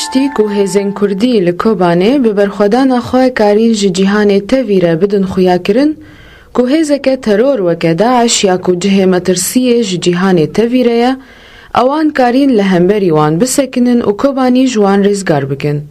پشتی که هزین کردی لکوبانه به برخودان خواه کارین جهان تویره بدن خویا کرن که هزک ترور وکه داعش یا که جه مترسیه جهان تویره اوان کارین لهمبری وان بسکنن و کوبانی جوان رزگار بکن.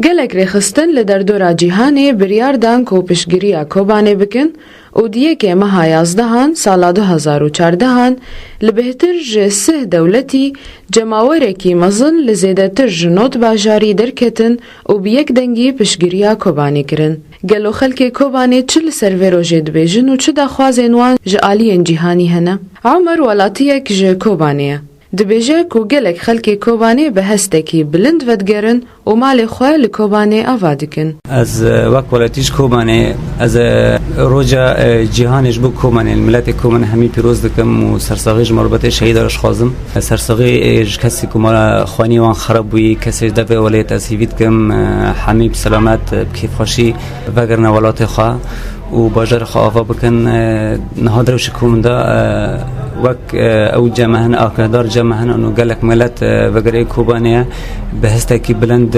گلک رخستن لدردورا جهانه بریار دان کو پشگیریا کوبانه بکن و دیه که مها 11 سالا 2014 لبهتر جسه دولتی جماوره کی مزن لزیده تر جنوت باجاری درکتن و بیک دنگی پشگیریا کوبانه کرن. گلو خلک کوبانه چل سرورو جد بیجن و چه دخوازن وان جعالین جهانی هنه. عمر ولاتیه که جه کوبانه. دبیجه که گلک خلکی کوبانه به هستکی بلند ودگرن و مال خواه لکوبانه آوادکن. از وقت ولاتیش کوبانه از روجا جهانش بو کوبانه الملت کوبانه همی پیروز دکم و سرساقیش مربوط شهیدارش خوازم. سرساقیش کسی که مال خوانی وان خراب بوی کسی دفع ولیت از هیوید کم همی بسلامت بکیف خوشی وگرن ولات خواه و باجر خواه بکن نهاد روش کومندا وک او جمعهن آکادار جمعهن انو گلک ملت وگره کوبانه به هستکی بلند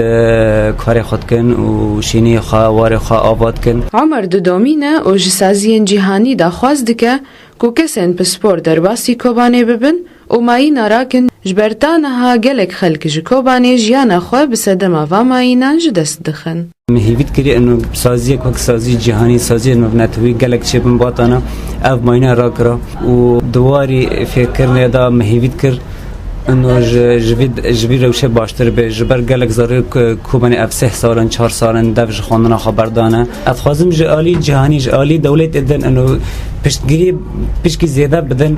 کار خود کن و شینی خواه وار خواه آباد کن. عمر دومینه و جسازین جهانی دا خواست دکه که کسین پسپور در باسی کوبانه ببن و مایی ناراکن جبرتانها گلک خلک جکوبانه جیانا خواه بسدما و مایینا جدست دخن. مهیوید کری انو سازی کوک سازی جهانی سازی انو نتوی گلک چپن باتانا اف ماینا را کرا و دواری فکر نیدا مهیوید کر انو جوی روشه باشتر به جبر گلک زاری کوبانی اف 3 سالن 4 سالن دفش خواندنا خبردانه اف خوازم جالی جهانی جالی دولت ادن انو پشتگیری پشکی زیاده بدن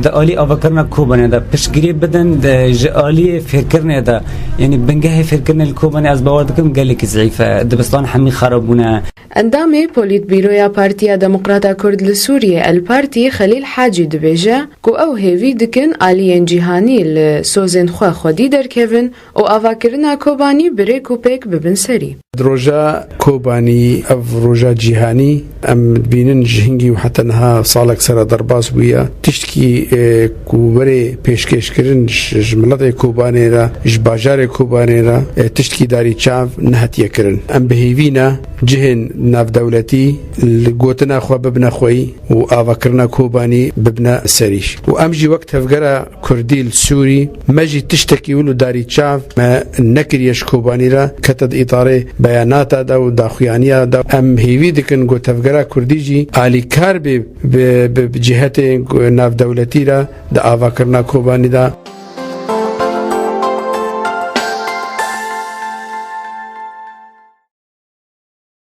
دالی آوکرنا کوبانه دا پشتگیری بدن جالی فکر نیدا یعنی بنگه فکر نیل کوبانه از باور دکم گلک ضعیفه دبستان همی خرابونه. اندامه پولیت بیرویا پارتیا دموکراتا کرد لسوریه الپارتی خلیل حاجی دبیجه که او هیوی دکن آلین جهانی لسوزن خواه خودی در کهون و آواکرنا کوبانی بره کوپیک ببن سری. روجا کوبانی او روجا جهانی ام بینن جهنگی و حتی نها سالک سر درباز بویا تشکی کوبره پیشکش کرن جملت کوبانی را جباجار کوبانی را تشکی داری چاو نهتیه کرن ام بهیوینا جهن ناف دولتی لگوتنا خواه ببنا خوی و آواکرنا کوبانی ببنا سریش و امجی وقت هفگره کردیل سوری مجی تشتکی ولو داری چاو ما نکریش کوبانی را کتد اطاره بیانات دا و داخویانی دا ام هیوی دکن گو تفگره کردی جی آلی کار به جهت ناف دولتی را دا آواکرنا کوبانی دا